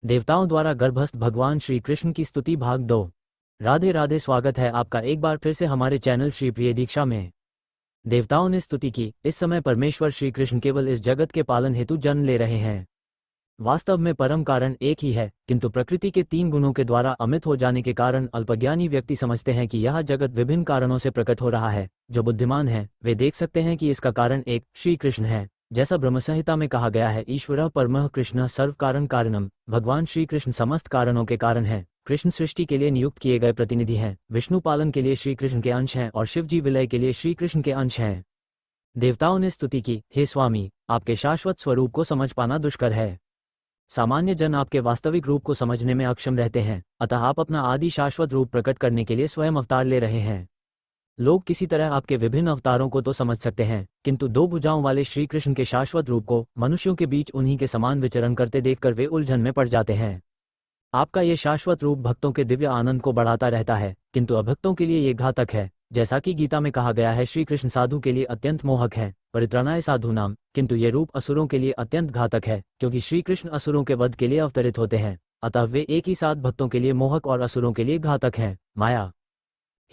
देवताओं द्वारा गर्भस्थ भगवान श्री कृष्ण की स्तुति भाग 2। राधे राधे। स्वागत है आपका एक बार फिर से हमारे चैनल श्री प्रिय दीक्षा में। देवताओं ने स्तुति की। इस समय परमेश्वर श्री कृष्ण केवल इस जगत के पालन हेतु जन्म ले रहे हैं। वास्तव में परम कारण एक ही है, किंतु प्रकृति के 3 गुणों के द्वारा अमित हो जाने के कारण अल्पज्ञानी व्यक्ति समझते हैं कि यह जगत विभिन्न कारणों से प्रकट हो रहा है। जो बुद्धिमान हैं वे देख सकते हैं कि इसका कारण एक श्री कृष्ण है। जैसा ब्रह्म संहिता में कहा गया है, ईश्वरः परमः कृष्णः सर्व कारण कारणम। भगवान श्री कृष्ण समस्त कारणों के कारण हैं। कृष्ण सृष्टि के लिए नियुक्त किए गए प्रतिनिधि हैं, विष्णु पालन के लिए श्री कृष्ण के अंश हैं और शिव जी विलय के लिए श्री कृष्ण के अंश हैं। देवताओं ने स्तुति की, हे स्वामी, आपके शाश्वत स्वरूप को समझ पाना दुष्कर है। सामान्य जन आपके वास्तविक रूप को समझने में अक्षम रहते हैं, अतः आप अपना आदि शाश्वत रूप प्रकट करने के लिए स्वयं अवतार ले रहे हैं। लोग किसी तरह आपके विभिन्न अवतारों को तो समझ सकते हैं, किंतु 2 भुजाओं वाले श्री कृष्ण के शाश्वत रूप को मनुष्यों के बीच उन्हीं के समान विचरण करते देखकर वे उलझन में पड़ जाते हैं। आपका ये शाश्वत रूप भक्तों के दिव्य आनंद को बढ़ाता रहता है, किंतु अभक्तों के लिए ये घातक है। जैसा कि गीता में कहा गया है, श्री कृष्ण साधु के लिए अत्यंत मोहक है, परित्राणाय साधूनाम, किंतु ये रूप असुरों के लिए अत्यंत घातक है, क्योंकि श्री कृष्ण असुरों के वध के लिए अवतरित होते हैं। अतः वे एक ही साथ भक्तों के लिए मोहक और असुरों के लिए घातक हैं। माया।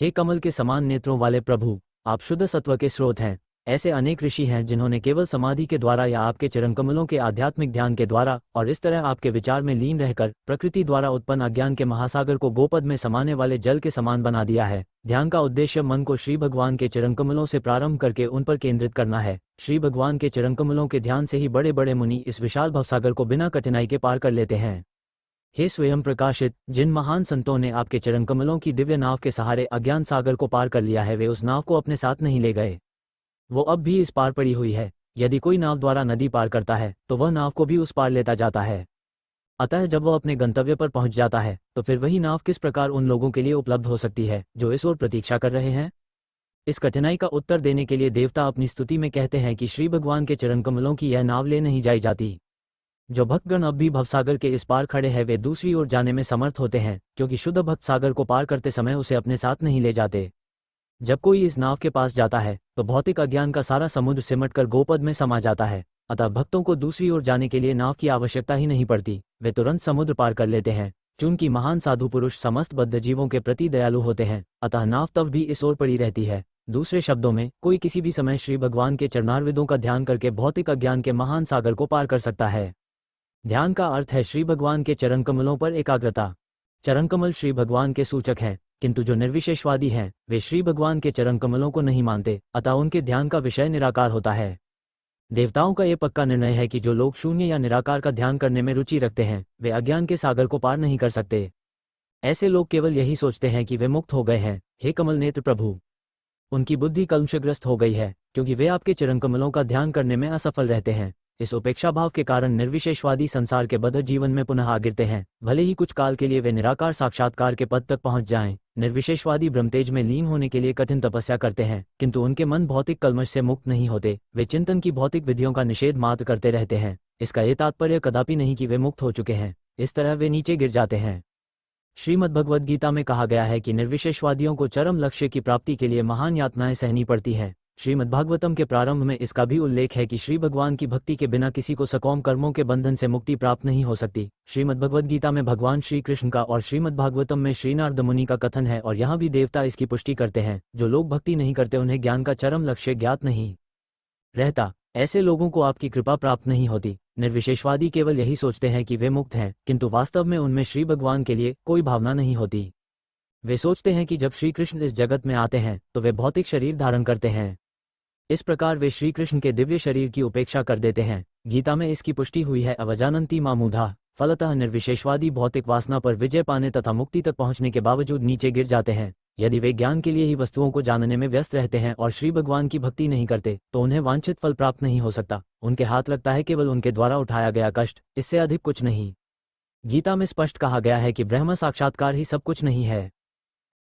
हे कमल के समान नेत्रों वाले प्रभु, आप शुद्ध सत्व के स्रोत हैं। ऐसे अनेक ऋषि हैं जिन्होंने केवल समाधि के द्वारा या आपके चरणकमलों के आध्यात्मिक ध्यान के द्वारा और इस तरह आपके विचार में लीन रहकर प्रकृति द्वारा उत्पन्न अज्ञान के महासागर को गोपद में समाने वाले जल के समान बना दिया है। ध्यान का उद्देश्य मन को श्री भगवान के चरणकमलों से प्रारंभ करके उन पर केंद्रित करना है। श्री भगवान के चरणकमलों के ध्यान से ही बड़े बड़े मुनि इस विशाल भवसागर को बिना कठिनाई के पार कर लेते हैं। हे स्वयं प्रकाशित, जिन महान संतों ने आपके चरणकमलों की दिव्य नाव के सहारे अज्ञान सागर को पार कर लिया है, वे उस नाव को अपने साथ नहीं ले गए। वो अब भी इस पार पड़ी हुई है। यदि कोई नाव द्वारा नदी पार करता है तो वह नाव को भी उस पार लेता जाता है। अतः जब वह अपने गंतव्य पर पहुंच जाता है तो फिर वही नाव किस प्रकार उन लोगों के लिए उपलब्ध हो सकती है जो इस ओर प्रतीक्षा कर रहे हैं। इस कठिनाई का उत्तर देने के लिए देवता अपनी स्तुति में कहते हैं कि श्री भगवान के चरणकमलों की यह नाव ले नहीं जाई जाती। जो भक्तगण अब भी भवसागर के इस पार खड़े हैं वे दूसरी ओर जाने में समर्थ होते हैं, क्योंकि शुद्ध भक्त सागर को पार करते समय उसे अपने साथ नहीं ले जाते। जब कोई इस नाव के पास जाता है तो भौतिक अज्ञान का सारा समुद्र सिमटकर गोपद में समा जाता है। अतः भक्तों को दूसरी ओर जाने के लिए नाव की आवश्यकता ही नहीं पड़ती, वे तुरंत समुद्र पार कर लेते हैं। चूंकि महान साधु पुरुष समस्त बद्ध जीवों के प्रति दयालु होते हैं, अतः नाव तब भी इस ओर पड़ी रहती है। दूसरे शब्दों में, कोई किसी भी समय श्री भगवान के चरणारविंदों का ध्यान करके भौतिक अज्ञान के महान सागर को पार कर सकता है। ध्यान का अर्थ है श्री भगवान के चरणकमलों पर एकाग्रता। चरणकमल श्री भगवान के सूचक हैं, किंतु जो निर्विशेषवादी हैं वे श्री भगवान के चरणकमलों को नहीं मानते, अतः उनके ध्यान का विषय निराकार होता है। देवताओं का ये पक्का निर्णय है कि जो लोग शून्य या निराकार का ध्यान करने में रुचि रखते हैं वे अज्ञान के सागर को पार नहीं कर सकते। ऐसे लोग केवल यही सोचते हैं कि वे मुक्त हो गए हैं। हे कमल नेत्र प्रभु, उनकी बुद्धि कलुषग्रस्त हो गई है, क्योंकि वे आपके चरणकमलों का ध्यान करने में असफल रहते हैं। इस उपेक्षा भाव के कारण निर्विशेषवादी संसार के बद्ध जीवन में पुनः आ गिरते हैं। भले ही कुछ काल के लिए वे निराकार साक्षात्कार के पद तक पहुंच जाएं। निर्विशेषवादी ब्रह्मतेज में लीन होने के लिए कठिन तपस्या करते हैं, किंतु उनके मन भौतिक कलमश से मुक्त नहीं होते। वे चिंतन की भौतिक विधियों का निषेध मात्र करते रहते हैं। इसका ये तात्पर्य कदापि नहीं कि वे मुक्त हो चुके हैं। इस तरह वे नीचे गिर जाते हैं। श्रीमद्भगवद गीता में कहा गया है कि निर्विशेषवादियों को चरम लक्ष्य की प्राप्ति के लिए महान यातनाएं सहनी पड़ती हैं। श्रीमद्भागवतम के प्रारंभ में इसका भी उल्लेख है कि श्री भगवान की भक्ति के बिना किसी को सकौम कर्मों के बंधन से मुक्ति प्राप्त नहीं हो सकती। श्रीमद्भगवद गीता में भगवान श्री कृष्ण का और श्रीमद्भागवतम में श्री नारद मुनि का कथन है, और यहाँ भी देवता इसकी पुष्टि करते हैं। जो लोग भक्ति नहीं करते उन्हें ज्ञान का चरम लक्ष्य ज्ञात नहीं रहता। ऐसे लोगों को आपकी कृपा प्राप्त नहीं होती। निर्विशेषवादी केवल यही सोचते हैं कि वे मुक्त हैं, किंतु वास्तव में उनमें श्री भगवान के लिए कोई भावना नहीं होती। वे सोचते हैं कि जब श्री कृष्ण इस जगत में आते हैं तो वे भौतिक शरीर धारण करते हैं। इस प्रकार वे श्री कृष्ण के दिव्य शरीर की उपेक्षा कर देते हैं। गीता में इसकी पुष्टि हुई है, अवजानन्ति मामूढ़ा। फलतः निर्विशेषवादी भौतिक वासना पर विजय पाने तथा मुक्ति तक पहुंचने के बावजूद नीचे गिर जाते हैं। यदि वे ज्ञान के लिए ही वस्तुओं को जानने में व्यस्त रहते हैं और श्री भगवान की भक्ति नहीं करते तो उन्हें वांछित फल प्राप्त नहीं हो सकता। उनके हाथ लगता है केवल उनके द्वारा उठाया गया कष्ट, इससे अधिक कुछ नहीं। गीता में स्पष्ट कहा गया है कि ब्रह्म साक्षात्कार ही सब कुछ नहीं है।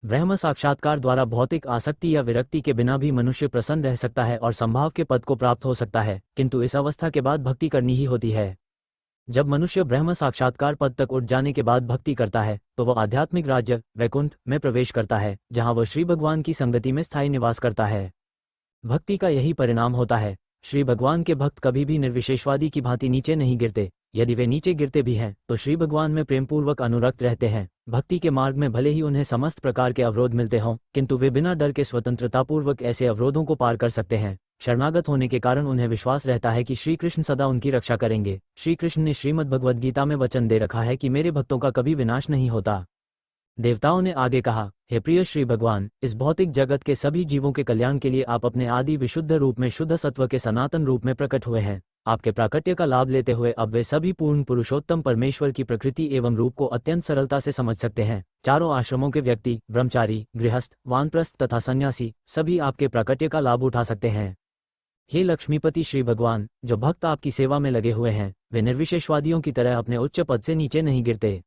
ब्रह्म साक्षात्कार द्वारा भौतिक आसक्ति या विरक्ति के बिना भी मनुष्य प्रसन्न रह सकता है और संभाव के पद को प्राप्त हो सकता है, किंतु इस अवस्था के बाद भक्ति करनी ही होती है। जब मनुष्य ब्रह्म साक्षात्कार पद तक उठ जाने के बाद भक्ति करता है तो वह आध्यात्मिक राज्य वैकुंठ में प्रवेश करता है, जहां वह श्री भगवान की संगति में स्थायी निवास करता है। भक्ति का यही परिणाम होता है। श्री भगवान के भक्त कभी भी निर्विशेषवादी की भांति नीचे नहीं गिरते। यदि वे नीचे गिरते भी हैं तो श्री भगवान में प्रेमपूर्वक अनुरक्त रहते हैं। भक्ति के मार्ग में भले ही उन्हें समस्त प्रकार के अवरोध मिलते हों, किंतु वे बिना डर के स्वतंत्रतापूर्वक ऐसे अवरोधों को पार कर सकते हैं। शरणागत होने के कारण उन्हें विश्वास रहता है कि श्री कृष्ण सदा उनकी रक्षा करेंगे। श्री कृष्ण ने श्रीमद् भगवद गीता में वचन दे रखा है कि मेरे भक्तों का कभी विनाश नहीं होता। देवताओं ने आगे कहा, हे प्रिय श्री भगवान, इस भौतिक जगत के सभी जीवों के कल्याण के लिए आप अपने आदि विशुद्ध रूप में शुद्ध सत्व के सनातन रूप में प्रकट हुए हैं। आपके प्राकट्य का लाभ लेते हुए अब वे सभी पूर्ण पुरुषोत्तम परमेश्वर की प्रकृति एवं रूप को अत्यंत सरलता से समझ सकते हैं। चारों आश्रमों के व्यक्ति, ब्रह्मचारी, गृहस्थ, वानप्रस्थ तथा सन्यासी सभी आपके प्राकट्य का लाभ उठा सकते हैं। हे लक्ष्मीपति श्री भगवान, जो भक्त आपकी सेवा में लगे हुए हैं वे निर्विशेषवादियों की तरह अपने उच्च पद से नीचे नहीं गिरते।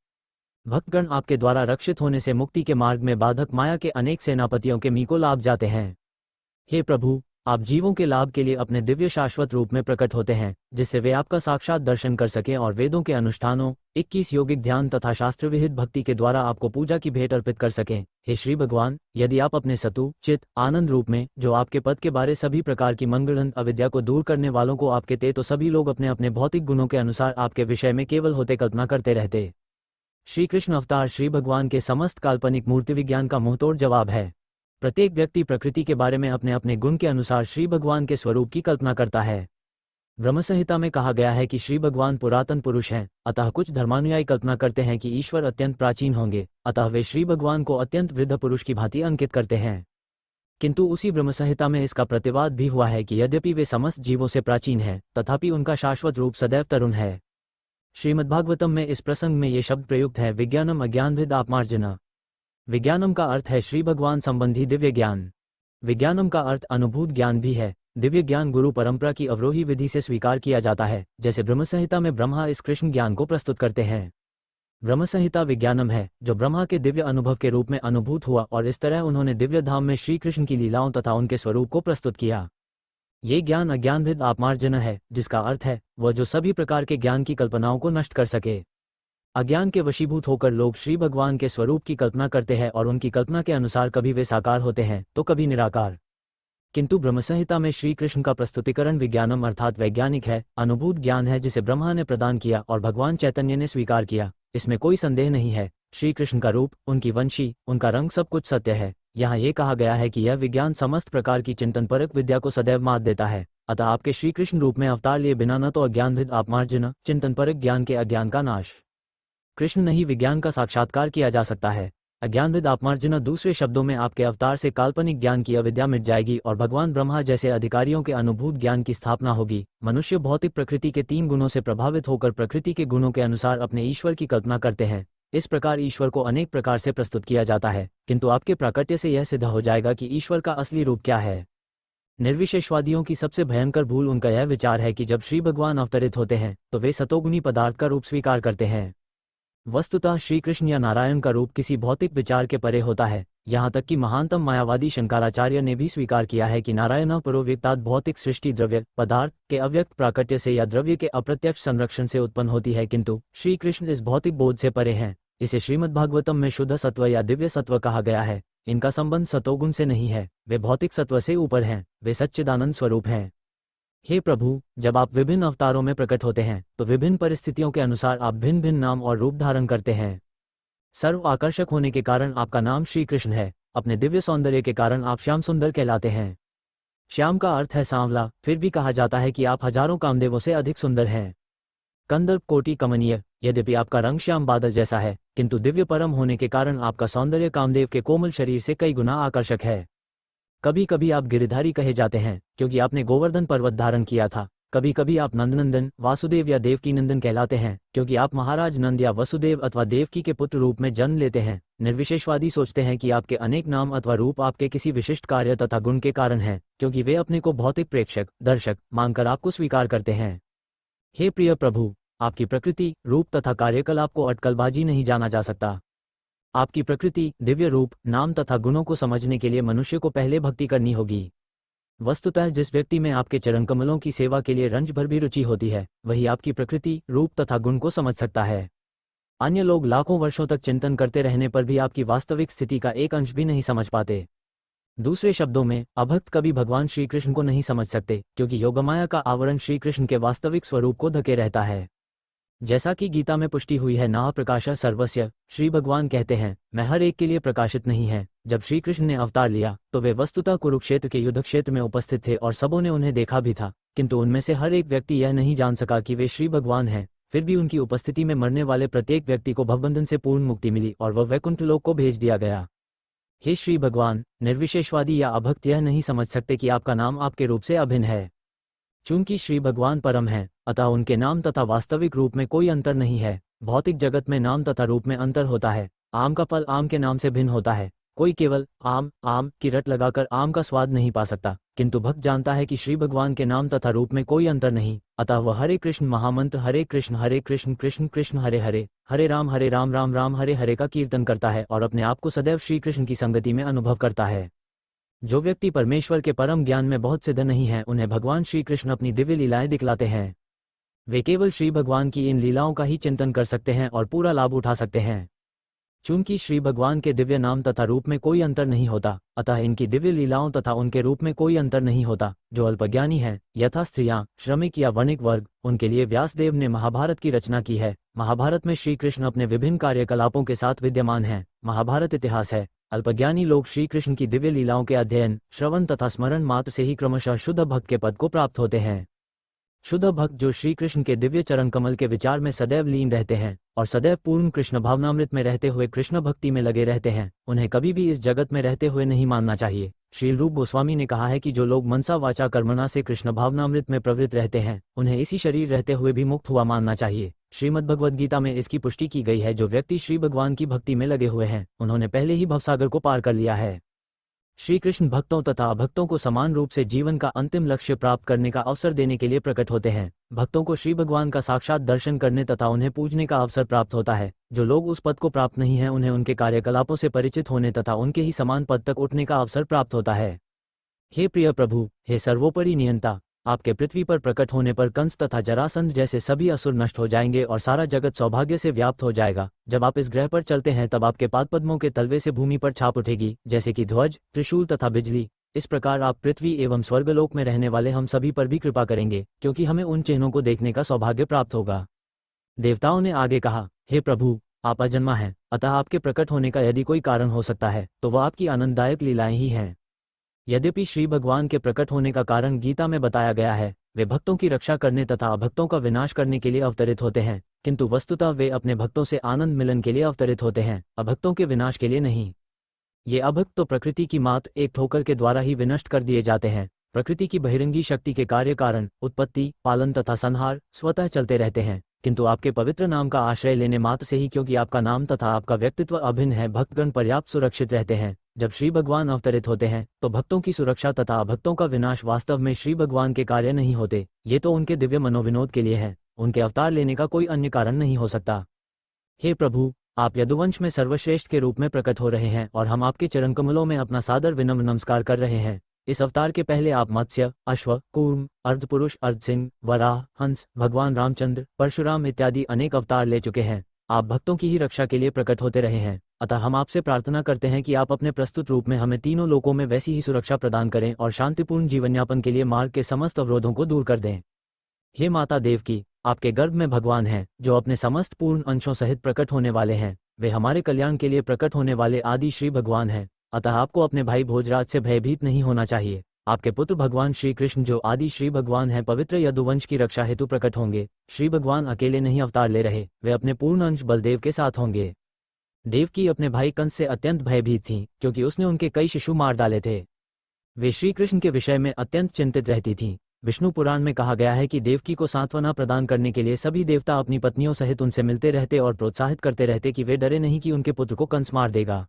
भक्तगण आपके द्वारा रक्षित होने से मुक्ति के मार्ग में बाधक माया के अनेक सेनापतियों के मीको लाभ जाते हैं। हे प्रभु, आप जीवों के लाभ के लिए अपने दिव्य शाश्वत रूप में प्रकट होते हैं, जिससे वे आपका साक्षात दर्शन कर सकें और वेदों के अनुष्ठानों, 21 योगिक ध्यान तथा शास्त्र विहित भक्ति के द्वारा आपको पूजा की भेंट अर्पित कर सकें। हे श्री भगवान, यदि आप अपने सतु चित आनंद रूप में, जो आपके पद के बारे सभी प्रकार की मंगलंत अविद्या को दूर करने वालों को आपके थे, तो सभी लोग अपने अपने भौतिक गुणों के अनुसार आपके विषय में केवल होते कल्पना करते रहते। श्री कृष्ण अवतार श्री भगवान के समस्त काल्पनिक मूर्ति विज्ञान का मुंहतोड़ जवाब है। प्रत्येक व्यक्ति प्रकृति के बारे में अपने अपने गुण के अनुसार श्री भगवान के स्वरूप की कल्पना करता है। ब्रह्म संहिता में कहा गया है कि श्री भगवान पुरातन पुरुष हैं, अतः कुछ धर्मानुयायी कल्पना करते हैं कि ईश्वर अत्यंत प्राचीन होंगे, अतः वे श्री भगवान को अत्यंत वृद्ध पुरुष की भांति अंकित करते हैं। किंतु उसी ब्रह्म संहिता में इसका प्रतिवाद भी हुआ है कि यद्यपि वे समस्त जीवों से प्राचीन हैं, तथापि उनका शाश्वत रूप सदैव तरुण है। श्रीमद्भागवतम में इस प्रसंग में ये शब्द प्रयुक्त है, विज्ञानम अज्ञानविद आत्मार्जना। विज्ञानम का अर्थ है श्री भगवान संबंधी दिव्य ज्ञान। विज्ञानम का अर्थ अनुभूत ज्ञान भी है। दिव्य ज्ञान गुरु परंपरा की अवरोही विधि से स्वीकार किया जाता है, जैसे ब्रह्म संहिता में ब्रह्मा इस कृष्ण ज्ञान को प्रस्तुत करते हैं। ब्रह्म संहिता विज्ञानम है, जो ब्रह्मा के दिव्य अनुभव के रूप में अनुभूत हुआ, और इस तरह उन्होंने दिव्य धाम में श्री कृष्ण की लीलाओं तथा उनके स्वरूप को प्रस्तुत किया। ये ज्ञान अज्ञानविद आत्मार्जन है, जिसका अर्थ है वह जो सभी प्रकार के ज्ञान की कल्पनाओं को नष्ट कर सके। अज्ञान के वशीभूत होकर लोग श्री भगवान के स्वरूप की कल्पना करते हैं और उनकी कल्पना के अनुसार कभी वे साकार होते हैं तो कभी निराकार। किंतु ब्रह्म संहिता में श्री कृष्ण का प्रस्तुतिकरण विज्ञानम अर्थात वैज्ञानिक है, अनुभूत ज्ञान है, जिसे ब्रह्मा ने प्रदान किया और भगवान चैतन्य ने स्वीकार किया। इसमें कोई संदेह नहीं है, श्री कृष्ण का रूप, उनकी वंशी, उनका रंग सब कुछ सत्य है। यहाँ ये कहा गया है कि यह विज्ञान समस्त प्रकार की चिंतनपरक विद्या को सदैव मात देता है। अतः आपके श्री कृष्ण रूप में अवतार लिए बिना न तो अज्ञानविद आत्मार्जन, चिंतनपरक ज्ञान के अज्ञान का नाश, कृष्ण नहीं विज्ञान का साक्षात्कार किया जा सकता है। अज्ञानविद आत्मार्जन, दूसरे शब्दों में आपके अवतार से काल्पनिक ज्ञान की अविद्या मिट जाएगी और भगवान ब्रह्मा जैसे अधिकारियों के अनुभूत ज्ञान की स्थापना होगी। मनुष्य भौतिक प्रकृति के 3 गुणों से प्रभावित होकर प्रकृति के गुणों के अनुसार अपने ईश्वर की कल्पना करते हैं। इस प्रकार ईश्वर को अनेक प्रकार से प्रस्तुत किया जाता है, किंतु आपके प्राकट्य से यह सिद्ध हो जाएगा कि ईश्वर का असली रूप क्या है। निर्विशेषवादियों की सबसे भयंकर भूल उनका यह विचार है कि जब श्री भगवान अवतरित होते हैं तो वे सतोगुणी पदार्थ का रूप स्वीकार करते हैं। वस्तुतः श्री कृष्ण या नारायण का रूप किसी भौतिक विचार के परे होता है। यहाँ तक कि महानतम मायावादी शंकराचार्य ने भी स्वीकार किया है कि नारायण परोव्यक्तात् भौतिक सृष्टि द्रव्य पदार्थ के अव्यक्त प्राकट्य से या द्रव्य के अप्रत्यक्ष संरक्षण से उत्पन्न होती है, किंतु श्री कृष्ण इस भौतिक बोध से परे हैं। इसे श्रीमद्भागवतम में शुद्ध सत्व या दिव्य सत्व कहा गया है। इनका संबंध सतोगुण से नहीं है, वे भौतिक सत्व से ऊपर हैं, वे सच्चिदानंद स्वरूप हैं। हे प्रभु, जब आप विभिन्न अवतारों में प्रकट होते हैं तो विभिन्न परिस्थितियों के अनुसार आप भिन्न भिन्न नाम और रूप धारण करते हैं। सर्व आकर्षक होने के कारण आपका नाम श्री कृष्ण है। अपने दिव्य सौंदर्य के कारण आप श्याम सुंदर कहलाते हैं। श्याम का अर्थ है सांवला, फिर भी कहा जाता है कि आप हजारों कामदेवों से अधिक सुंदर हैं। कंदर्प कोटि कमनीय, यद्यपि आपका रंग श्याम बादल जैसा है, किंतु दिव्य परम होने के कारण आपका सौंदर्य कामदेव के कोमल शरीर से कई गुना आकर्षक है। कभी कभी आप गिरिधारी कहे जाते हैं क्योंकि आपने गोवर्धन पर्वत धारण किया था। कभी कभी आप नंदनंदन, वासुदेव या देवकी नंदन कहलाते हैं क्योंकि आप महाराज नंद या वसुदेव अथवा देवकी के पुत्र रूप में जन्म लेते हैं। निर्विशेषवादी सोचते हैं कि आपके अनेक नाम अथवा रूप आपके किसी विशिष्ट कार्य तथा गुण के कारण हैं, क्योंकि वे अपने को भौतिक प्रेक्षक दर्शक मानकर आपको स्वीकार करते हैं। हे प्रिय प्रभु, आपकी प्रकृति, रूप तथा कार्यकलाप को अटकलबाजी नहीं जाना जा सकता। आपकी प्रकृति, दिव्य रूप, नाम तथा गुणों को समझने के लिए मनुष्य को पहले भक्ति करनी होगी। वस्तुतः जिस व्यक्ति में आपके चरण कमलों की सेवा के लिए रंज भर भी रुचि होती है, वही आपकी प्रकृति, रूप तथा गुण को समझ सकता है। अन्य लोग लाखों वर्षों तक चिंतन करते रहने पर भी आपकी वास्तविक स्थिति का एक अंश भी नहीं समझ पाते। दूसरे शब्दों में, अभक्त कभी भगवान श्री कृष्ण को नहीं समझ सकते, क्योंकि योगमाया का आवरण श्री कृष्ण के वास्तविक स्वरूप को ढके रहता है। जैसा कि गीता में पुष्टि हुई है, नाह प्रकाशः सर्वस्य, श्री भगवान कहते हैं, मैं हर एक के लिए प्रकाशित नहीं है। जब श्री कृष्ण ने अवतार लिया तो वे वस्तुतः कुरुक्षेत्र के युद्ध क्षेत्र में उपस्थित थे और सबों ने उन्हें देखा भी था, किंतु उनमें से हर एक व्यक्ति यह नहीं जान सका कि वे श्री भगवान हैं। फिर भी उनकी उपस्थिति में मरने वाले प्रत्येक व्यक्ति को भवबंधन से पूर्ण मुक्ति मिली और वह वैकुंठ लोक को भेज दिया गया। हे श्री भगवान, निर्विशेषवादी या अभक्त यह नहीं समझ सकते कि आपका नाम आपके रूप से अभिन्न है। चूंकि श्री भगवान परम हैं, अतः उनके नाम तथा वास्तविक रूप में कोई अंतर नहीं है। भौतिक जगत में नाम तथा रूप में अंतर होता है। आम का फल आम के नाम से भिन्न होता है। कोई केवल आम आम की रट लगाकर आम का स्वाद नहीं पा सकता, किंतु भक्त जानता है कि श्री भगवान के नाम तथा रूप में कोई अंतर नहीं, अतः वह हरे कृष्ण महामंत्र हरे कृष्ण कृष्ण कृष्ण हरे हरे, हरे राम राम राम हरे हरे का कीर्तन करता है और अपने आप को सदैव श्री कृष्ण की संगति में अनुभव करता है। जो व्यक्ति परमेश्वर के परम ज्ञान में बहुत सिद्ध नहीं है, उन्हें भगवान श्री कृष्ण अपनी दिव्य लीलाएं दिखलाते हैं। वे केवल श्री भगवान की इन लीलाओं का ही चिंतन कर सकते हैं और पूरा लाभ उठा सकते हैं। चूंकि श्री भगवान के दिव्य नाम तथा रूप में कोई अंतर नहीं होता, अतः इनकी दिव्य लीलाओं तथा उनके रूप में कोई अंतर नहीं होता। जो अल्पज्ञानी हैं, यथा स्त्रियां, श्रमिक या वणिक वर्ग, उनके लिए व्यासदेव ने महाभारत की रचना की है। महाभारत में श्री कृष्ण अपने विभिन्न कार्यकलापों के साथ विद्यमान हैं। महाभारत इतिहास है। अल्पज्ञानी लोग श्री कृष्ण की दिव्य लीलाओं के अध्ययन, श्रवण तथा स्मरण मात्र से ही क्रमशः शुद्ध भक्त के पद को प्राप्त होते हैं। शुद्ध भक्त जो श्री कृष्ण के दिव्य चरण कमल के विचार में सदैव लीन रहते हैं और सदैव पूर्ण कृष्ण भावनामृत में रहते हुए कृष्ण भक्ति में लगे रहते हैं, उन्हें कभी भी इस जगत में रहते हुए नहीं मानना चाहिए। श्री रूप गोस्वामी ने कहा है कि जो लोग मनसा वाचा कर्मणा से कृष्ण भावनामृत में प्रवृत्त रहते हैं, उन्हें इसी शरीर रहते हुए भी मुक्त हुआ मानना चाहिए। श्रीमद् भगवद गीता में इसकी पुष्टि की गई है। जो व्यक्ति श्री भगवान की भक्ति में लगे हुए हैं, उन्होंने पहले ही भवसागर को पार कर लिया है। श्री कृष्ण भक्तों तथा अभक्तों को समान रूप से जीवन का अंतिम लक्ष्य प्राप्त करने का अवसर देने के लिए प्रकट होते हैं। भक्तों को श्री भगवान का साक्षात दर्शन करने तथा उन्हें पूजने का अवसर प्राप्त होता है। जो लोग उस पद को प्राप्त नहीं हैं, उन्हें उनके कार्यकलापों से परिचित होने तथा उनके ही समान पद तक उठने का अवसर प्राप्त होता है। हे प्रिय प्रभु, हे सर्वोपरि नियंता, आपके पृथ्वी पर प्रकट होने पर कंस तथा जरासंध जैसे सभी असुर नष्ट हो जाएंगे और सारा जगत सौभाग्य से व्याप्त हो जाएगा। जब आप इस ग्रह पर चलते हैं, तब आपके पादपद्मों के तलवे से भूमि पर छाप उठेगी, जैसे कि ध्वज, त्रिशूल तथा बिजली। इस प्रकार आप पृथ्वी एवं स्वर्गलोक में रहने वाले हम सभी पर भी कृपा करेंगे, क्योंकि हमें उन चिन्हों को देखने का सौभाग्य प्राप्त होगा। देवताओं ने आगे कहा, हे प्रभु, आप अजन्मा हैं, अतः आपके प्रकट होने का यदि कोई कारण हो सकता है तो वह आपकी आनंददायक लीलाएं ही हैं। यद्यपि श्री भगवान के प्रकट होने का कारण गीता में बताया गया है, वे भक्तों की रक्षा करने तथा अभक्तों का विनाश करने के लिए अवतरित होते हैं, किंतु वस्तुतः वे अपने भक्तों से आनंद मिलन के लिए अवतरित होते हैं, अभक्तों के विनाश के लिए नहीं। ये अभक्त तो प्रकृति की मात एक ठोकर के द्वारा ही विनष्ट कर दिए जाते हैं। प्रकृति की बहिरंगी शक्ति के कार्य कारण उत्पत्ति, पालन तथा संहार स्वतः चलते रहते हैं, किंतु आपके पवित्र नाम का आश्रय लेने मात्र से ही, क्योंकि आपका नाम तथा आपका व्यक्तित्व अभिन्न है, भक्तगण पर्याप्त सुरक्षित रहते हैं। जब श्री भगवान अवतरित होते हैं तो भक्तों की सुरक्षा तथा अभक्तों का विनाश वास्तव में श्री भगवान के कार्य नहीं होते, ये तो उनके दिव्य मनोविनोद के लिए है। उनके अवतार लेने का कोई अन्य कारण नहीं हो सकता। हे प्रभु, आप यदुवंश में सर्वश्रेष्ठ के रूप में प्रकट हो रहे हैं और हम आपके चरण कमलों में अपना सादर विनम्र नमस्कार कर रहे हैं। इस अवतार के पहले आप मत्स्य, अश्व, कूर्म, अर्धपुरुष, अर्धसिंह, वराह, हंस, भगवान रामचंद्र, परशुराम इत्यादि अनेक अवतार ले चुके हैं। आप भक्तों की ही रक्षा के लिए प्रकट होते रहे हैं, अतः हम आपसे प्रार्थना करते हैं कि आप अपने प्रस्तुत रूप में हमें तीनों लोकों में वैसी ही सुरक्षा प्रदान करें और शांतिपूर्ण जीवनयापन के लिए मार्ग के समस्त अवरोधों को दूर कर दें। हे माता देवकी, आपके गर्भ में भगवान हैं, जो अपने समस्त पूर्ण अंशों सहित प्रकट होने वाले हैं। वे हमारे कल्याण के लिए प्रकट होने वाले आदि श्री भगवान हैं, अतः आपको अपने भाई भोजराज से भयभीत नहीं होना चाहिए। आपके पुत्र भगवान श्री कृष्ण, जो आदि श्री भगवान हैं, पवित्र यदुवंश की रक्षा हेतु प्रकट होंगे। श्री भगवान अकेले नहीं अवतार ले रहे, वे अपने पूर्ण अंश बलदेव के साथ होंगे। देवकी अपने भाई कंस से अत्यंत भयभीत थीं, क्योंकि उसने उनके कई शिशु मार डाले थे। वे श्री कृष्ण के विषय में अत्यंत चिंतित रहती थीं। विष्णु पुराण में कहा गया है कि देवकी को सांत्वना प्रदान करने के लिए सभी देवता अपनी पत्नियों सहित उनसे मिलते रहते और प्रोत्साहित करते रहते कि वे डरे नहीं कि उनके पुत्र को कंस मार देगा।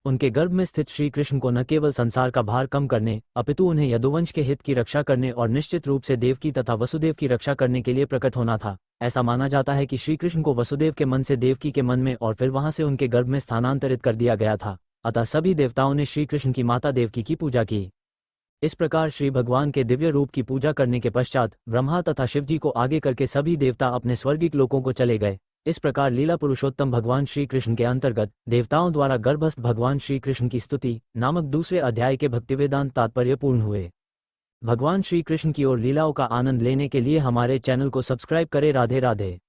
उनके गर्भ में स्थित श्री कृष्ण को न केवल संसार का भार कम करने, अपितु उन्हें यदुवंश के हित की रक्षा करने और निश्चित रूप से देवकी तथा वसुदेव की रक्षा करने के लिए प्रकट होना था। ऐसा माना जाता है कि श्री कृष्ण को वसुदेव के मन से देवकी के मन में और फिर वहां से उनके गर्भ में स्थानांतरित कर दिया गया था। अतः सभी देवताओं ने श्री कृष्ण की माता देवकी की पूजा की। इस प्रकार श्री भगवान के दिव्य रूप की पूजा करने के पश्चात ब्रह्मा तथा शिवजी को आगे करके सभी देवता अपने स्वर्गिक लोकों को चले गए। इस प्रकार लीला पुरुषोत्तम भगवान श्री कृष्ण के अंतर्गत देवताओं द्वारा गर्भस्थ भगवान श्री कृष्ण की स्तुति नामक दूसरे अध्याय के भक्तिवेदांत तात्पर्य पूर्ण हुए। भगवान श्री कृष्ण की ओर लीलाओं का आनंद लेने के लिए हमारे चैनल को सब्सक्राइब करें। राधे राधे।